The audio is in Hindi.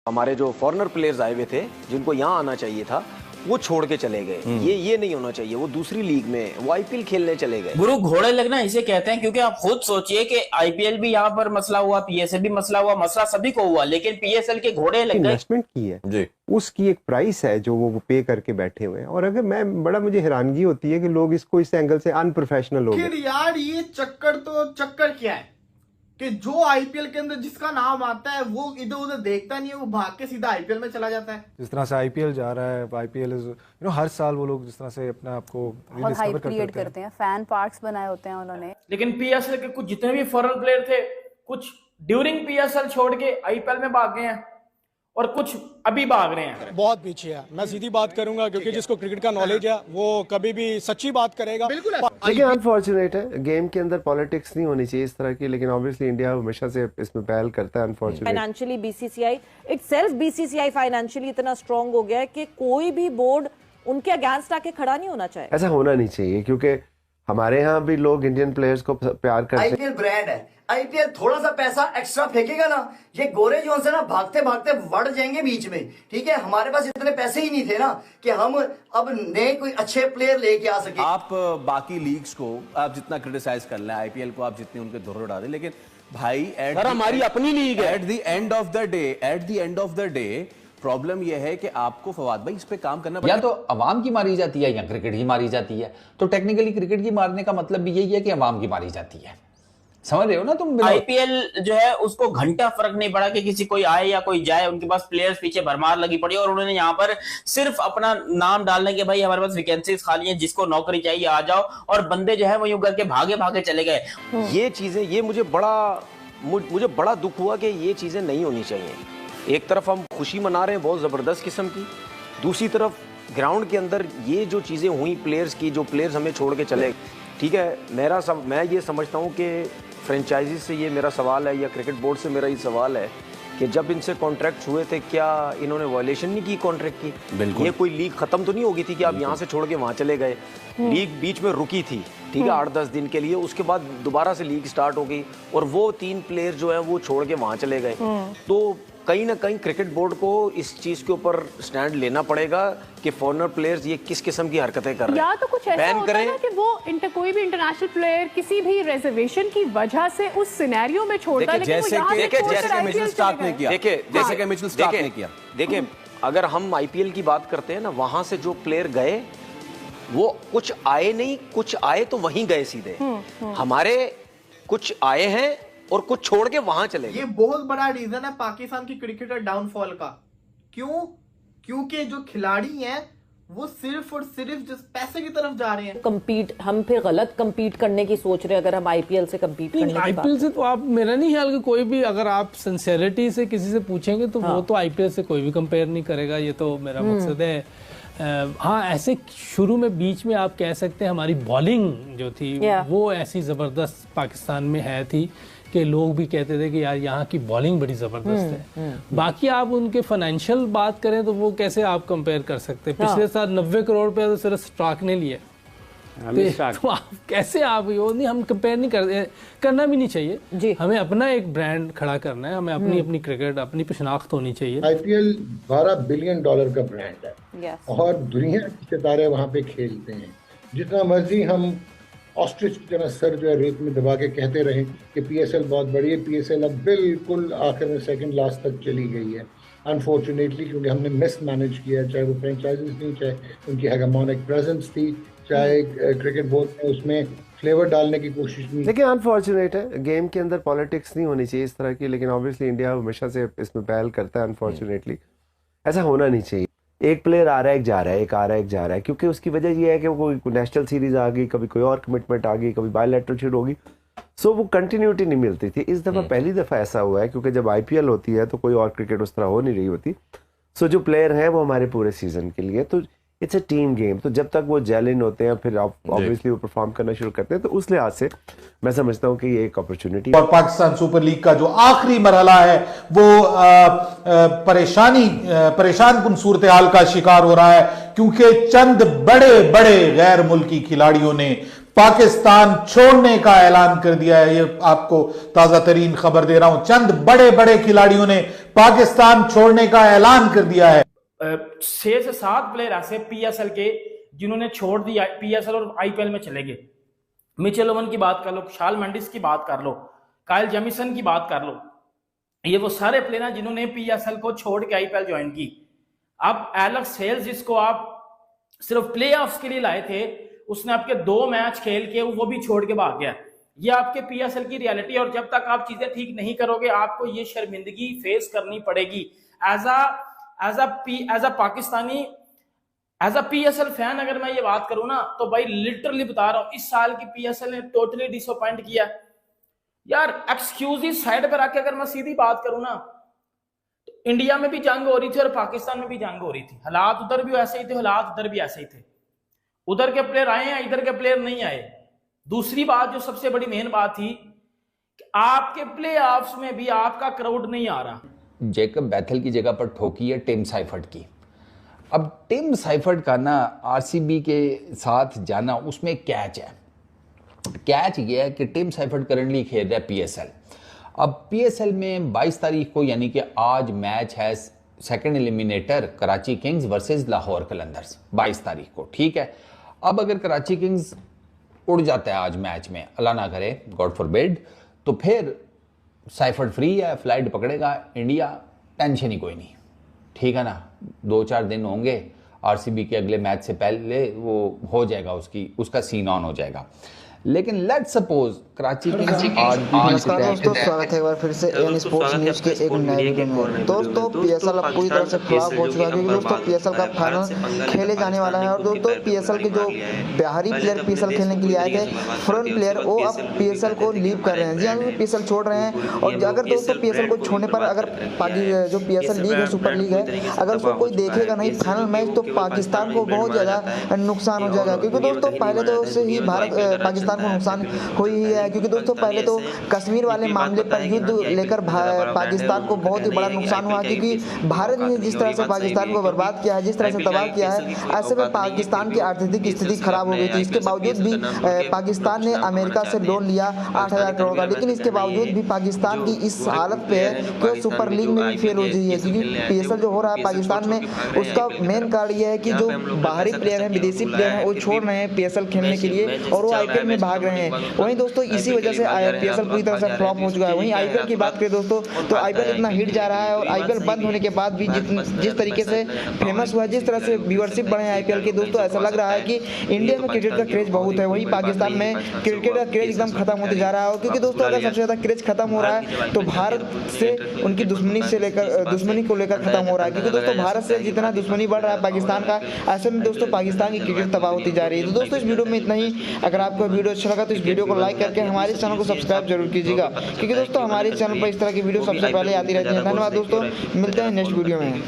हमारे जो फॉरेनर प्लेयर्स आए हुए थे जिनको यहाँ आना चाहिए था वो छोड़ के चले गए। ये नहीं होना चाहिए। वो दूसरी लीग में वो आईपीएल खेलने चले गए। गुरु घोड़े लगना इसे कहते हैं, क्योंकि आप खुद सोचिए कि आईपीएल भी यहाँ पर मसला हुआ, पीएसएल भी मसला हुआ, मसला सभी को हुआ, लेकिन पीएसएल के घोड़े लग गए। इन्वेस्टमेंट की है जी, उसकी एक प्राइस है जो वो पे करके बैठे हुए हैं। और अगर मैं मुझे हैरानगी होती है कि लोग इसको इस एंगल से अनप्रोफेशनल हो गए। यार ये चक्कर क्या है कि जो आईपीएल के अंदर जिसका नाम आता है वो इधर उधर देखता नहीं है, वो भाग के सीधा आईपीएल में चला जाता है। जिस तरह से आईपीएल जा रहा है, आईपीएल हर साल वो लोग जिस तरह से अपने आप को बहुत हाइप क्रिएट करते हैं, फैन पार्क्स बनाए होते हैं उन्होंने। लेकिन पीएसएल के कुछ जितने भी फॉरेन प्लेयर थे, कुछ ड्यूरिंग पीएसएल छोड़ के आईपीएल में भाग गए हैं और कुछ अभी भाग रहे हैं। बहुत पीछे है, मैं सीधी बात करूंगा, क्योंकि जिसको क्रिकेट का नॉलेज है वो कभी भी सच्ची बात करेगा। लेकिन अनफॉर्चुनेट है, गेम के अंदर पॉलिटिक्स नहीं होनी चाहिए इस तरह की, लेकिन ऑब्वियसली इंडिया हमेशा से इसमें पहल करता है। Unfortunate financially BCCI itself BCCI financially इतना स्ट्रांग हो गया है कि कोई भी बोर्ड उनके अगेंस्ट आके खड़ा नहीं होना चाहिए। ऐसा होना नहीं चाहिए, क्योंकि हमारे यहाँ भी लोग इंडियन प्लेयर्स को प्यार करते हैं। आईपीएल ब्रांड है, आईपीएल थोड़ा सा पैसा एक्स्ट्रा फेंकेगा ना, ये गोरे जो से ना भागते भागते बढ़ जाएंगे बीच में। ठीक है, हमारे पास इतने पैसे ही नहीं थे ना कि हम अब नए कोई अच्छे प्लेयर लेके आ सके। आप बाकी लीग्स को आप जितना क्रिटिसाइज कर लें, आईपीएल को आप जितने उनके धुर्र डालें, लेकिन भाई हमारी अपनी लीग है। At the end of the day problem यह है कि आपको फवाद भाई इस पे काम करना पड़ेगा। या तो अवाम की मारी जाती है या क्रिकेट की मारी जाती है। तो टेक्निकली क्रिकेट की मारने का मतलब भी यही है कि अवाम की मारी जाती है। समझ रहे हो ना तुम? आईपीएल जो है उसको घंटा फर्क नहीं पड़ा कि किसी कोई आए या कोई जाए, उनके पास प्लेयर्स पीछे भरमार लगी पड़ी और उन्होंने यहाँ पर सिर्फ अपना नाम डालने के भाई हमारे पास वैकेंसीज खाली हैं, जिसको नौकरी चाहिए आ जाओ, और बंदे जो है वो यूं करके भागे भागे चले गए। ये चीजें, ये मुझे बड़ा दुख हुआ कि ये चीजें नहीं होनी चाहिए। एक तरफ हम खुशी मना रहे हैं बहुत जबरदस्त किस्म की, दूसरी तरफ ग्राउंड के अंदर ये जो चीजें हुई प्लेयर्स की, जो प्लेयर्स हमें छोड़ के चले, ठीक है, मैं ये समझता हूँ कि फ्रेंचाइजी से ये मेरा सवाल है या क्रिकेट बोर्ड से मेरा ये सवाल है कि जब इनसे कॉन्ट्रैक्ट हुए थे क्या इन्होंने वायलेशन नहीं की कॉन्ट्रैक्ट की? बिल्कुल। ये कोई लीग खत्म तो नहीं होगी थी कि आप यहाँ से छोड़ के वहाँ चले गए। लीग बीच में रुकी थी, ठीक है, 8-10 दिन के लिए, उसके बाद दोबारा से लीग स्टार्ट हो गई और वो 3 प्लेयर जो है वो छोड़ के वहाँ चले गए। तो कहीं ना कहीं क्रिकेट बोर्ड को इस चीज के ऊपर स्टैंड लेना पड़ेगा कि फॉरेनर प्लेयर्स ये किस किस्म की हरकतें कर रहे हैं। या तो कुछ ऐसा होता है ना कि वो कोई भी इंटरनेशनल प्लेयर किसी भी रिजर्वेशन की वजह से उस सिनेरियो में छोड़ता है, देखिए अगर हम आईपीएल की बात करते हैं ना, वहां से जो प्लेयर गए वो कुछ आए नहीं, कुछ आए तो वहीं गए सीधे। हमारे कुछ आए हैं और कुछ छोड़ के वहां चले गए। ये बहुत बड़ा रीजन है पाकिस्तान की क्रिकेटर डाउनफॉल का। क्यों? क्योंकि जो खिलाड़ी हैं वो सिर्फ और सिर्फ जिस पैसे की तरफ जा रहे हैं। कंपीट हम फिर गलत कंपीट करने की सोच रहे हैं अगर हम आईपीएल से कंपीट करने की बात। आईपीएल से तो आप, मेरा नहीं ख्याल कि कोई भी, अगर आप सिंसेरिटी से किसी से पूछेंगे तो वो तो आईपीएल से कोई भी कंपेयर नहीं करेगा, ये तो मेरा मकसद है। हाँ, ऐसे शुरू में बीच में आप कह सकते हैं हमारी बॉलिंग जो थी वो ऐसी जबरदस्त पाकिस्तान में है थी कि लोग भी कहते थे कि यार यहाँ की बॉलिंग बड़ी जबरदस्त है। बाकी आप उनके फाइनेंशियल बात करें तो वो कैसे आप कंपेयर कर सकते हैं? पिछले साल 90 करोड़ पे तो सिर्फ स्टॉक ने लिए, तो आप कैसे आप यो नहीं, हम कंपेयर नहीं करना भी नहीं चाहिए जी। हमें अपना एक ब्रांड खड़ा करना है, हमें अपनी क्रिकेट, अपनी पशनाख्त होनी चाहिए। आईपीएल $12 बिलियन का ब्रांड है और दुनिया के सितारे वहाँ पे खेलते हैं। जितना मर्जी हम ऑस्ट्रिच की तरह सर जो है रेत में दबा के कहते रहे कि पीएसएल बहुत बड़ी है, पीएसएल अब बिल्कुल आखिर में सेकंड लास्ट तक चली गई है अनफॉर्चुनेटली, क्योंकि हमने मिस मैनेज किया, चाहे वो फ्रेंचाइजीज नहीं, चाहे उनकी हेगेमोनिक प्रेजेंस थी, चाहे क्रिकेट बोर्ड ने उसमें फ्लेवर डालने की कोशिश नहीं। लेकिन अनफॉर्चुनेट है, गेम के अंदर पॉलिटिक्स नहीं होनी चाहिए इस तरह की, लेकिन ऑब्वियसली इंडिया हमेशा से इसमें पहल करता है। अनफॉर्चुनेटली ऐसा होना नहीं चाहिए। एक प्लेयर आ रहा है, एक जा रहा है, एक आ रहा है, एक जा रहा है, क्योंकि उसकी वजह यह है कि वो कोई नेशनल सीरीज आ गई, कभी कोई और कमिटमेंट आ गई, कभी बायलैटरल होगी, सो वो कंटिन्यूटी नहीं मिलती थी। इस दफ़ा पहली दफ़ा ऐसा हुआ है, क्योंकि जब आईपीएल होती है तो कोई और क्रिकेट उस तरह हो नहीं रही होती, सो जो प्लेयर हैं वो हमारे पूरे सीजन के लिए, तो इट्स अ टीम गेम। तो जब तक वो जेल इन होते हैं फिर ऑब्वियसली वो परफॉर्म करना शुरू करते हैं, तो उस लिहाज से मैं समझता हूँ कि ये एक अपॉर्चुनिटी। और पाकिस्तान सुपर लीग का जो आखिरी मरहला है वो परेशान कुन सूरत हाल का शिकार हो रहा है, क्योंकि चंद बड़े बड़े गैर मुल्की खिलाड़ियों ने पाकिस्तान छोड़ने का ऐलान कर दिया है। ये आपको ताजा तरीन खबर दे रहा हूं, चंद बड़े बड़े खिलाड़ियों ने पाकिस्तान छोड़ने का ऐलान कर दिया है। 6 से 7 प्लेयर ऐसे पीएसएल के जिन्होंने छोड़ दी पीएसएल और आईपीएल में चले गए। मिचेल ओवन की बात कर लो, शाल मेंडिस की बात कर लो, काइल जेमिसन की बात कर लो, ये वो सारे प्लेयर हैं जिन्होंने पीएसएल को छोड़ के आईपीएल ज्वाइन की। अब एलेक्स हेल्स जिसको आप सिर्फ प्लेऑफ्स के लिए लाए थे, उसने आपके 2 मैच खेल के वो भी छोड़ के भाग गया। ये आपके पीएसएल की रियलिटी है और जब तक आप चीजें ठीक नहीं करोगे आपको ये शर्मिंदगी फेस करनी पड़ेगी। As a Pakistani, as a PSL fan अगर मैं ये बात करूं ना, तो भाई लिटरली बता रहा हूं, इस साल की पीएसएल ने टोटली डिसअपॉइंट किया यार। एक्सक्यूज साइड पर आके अगर मैं सीधी बात करूं ना, तो इंडिया में भी जंग हो रही थी और पाकिस्तान में भी जंग हो रही थी। हालात उधर भी ऐसे ही थे, हालात उधर भी ऐसे ही थे। उधर के प्लेयर आए हैं, इधर के प्लेयर नहीं आए। दूसरी बात जो सबसे बड़ी मेन बात थी कि आपके प्लेऑफ्स में भी आपका क्राउड नहीं आ रहा। जेकब बैथल की जगह पर ठोकी है टिम साइफर्ट की। अब टिम साइफर्ट का ना आरसीबी के साथ जाना, उसमें कैच है। कैच ये है कि टिम साइफर्ट करंटली खेल रहा है पीएसएल। अब पीएसएल में 22 तारीख को यानी कि आज मैच है second eliminator Karachi Kings versus Lahore Qalandars 22 तारीख को, ठीक है। अब अगर कराची किंग्स उड़ जाता है आज मैच में, अल्लाह ना करे, गॉड फॉरबिड, तो फिर साइफर्ट फ्री है, फ्लाइट पकड़ेगा इंडिया, टेंशन ही कोई नहीं, ठीक है ना। 2-4 दिन होंगे, आरसीबी के अगले मैच से पहले वो हो जाएगा, उसका सीन ऑन हो जाएगा। लेकिन लेट्स सपोज कराची की नमस्कार दोस्तों, स्वागत है एक बार फिर से एन स्पोर्ट्स न्यूज के एक नए वीडियो में। दोस्तों पीएसएल अब पूरी तरह से फ्लॉप हो चुका है, क्योंकि दोस्तों पीएसएल का फाइनल खेले जाने वाला है। और दोस्तों पीएसएल के जो बाहरी प्लेयर पीएसएल खेलने के लिए आए थे, फॉरेन प्लेयर, वो अब पीएसएल को लीव कर रहे हैं। जी हाँ, पीएसएल छोड़ रहे हैं। और अगर दोस्तों पीएसएल को छोड़ने पर अगर जो पीएसएल लीग है, सुपर लीग है, अगर उसको कोई देखेगा नहीं फाइनल मैच, तो पाकिस्तान को बहुत ज्यादा नुकसान हो जाएगा। क्योंकि दोस्तों पहले तो से ही भारत पाकिस्तान को नुकसान हुई ही है, क्योंकि दोस्तों पहले तो कश्मीर वाले मामले पर युद्ध लेकर पाकिस्तान को बहुत ही बड़ा नुकसान हुआ, क्योंकि भारत ने जिस तरह से पाकिस्तान को बर्बाद किया है, जिस तरह से तबाह किया है, ऐसे में पाकिस्तान की आर्थिक स्थिति खराब हो गई थी। इसके बावजूद भी पाकिस्तान ने अमेरिका से लोन लिया 8,000 करोड़ का, लेकिन इसके बावजूद भी पाकिस्तान की इस हालत पे है कि सुपर लीग में भी फेल हो रही है। क्योंकि पीएसएल जो हो रहा है पाकिस्तान में, उसका मेन कारण यह है कि जो बाहरी प्लेयर हैं, विदेशी प्लेयर हैं, वो छोड़ रहे हैं पीएसएल खेलने के लिए और वो आईपीएल में भाग रहे हैं। वहीं दोस्तों इसी वजह से पीएसएल पूरी तरह से फ्लॉप हो चुका है। वहीं आईपीएल की बात करें दोस्तों, तो आईपीएल इतना हिट जा रहा है और आईपीएल बंद होने के बाद भी जिस तरीके से फेमस हुआ है, जिस तरह से व्यूअरशिप बढ़े आईपीएल के, दोस्तों ऐसा लग रहा है कि इंडिया में क्रिकेट का क्रेज बहुत है, वहीं पाकिस्तान में क्रिकेट का क्रेज एकदम खत्म होते जा रहा है। क्योंकि दोस्तों अगर सबसे ज्यादा क्रेज खत्म हो रहा है तो भारत से उनकी दुश्मनी को लेकर खत्म हो रहा है। क्योंकि दोस्तों भारत से जितना दुश्मनी बढ़ रहा है पाकिस्तान का, ऐसे में दोस्तों पाकिस्तान की क्रिकेट तबाह होती जा रही है। तो दोस्तों इस वीडियो में इतना ही। अगर आपको वीडियो अच्छा लगा तो इस वीडियो को लाइक करके हमारे चैनल को सब्सक्राइब जरूर कीजिएगा, क्योंकि दोस्तों हमारे चैनल पर इस तरह की वीडियो सबसे पहले आती रहती है। धन्यवाद दोस्तों, मिलते हैं नेक्स्ट वीडियो में।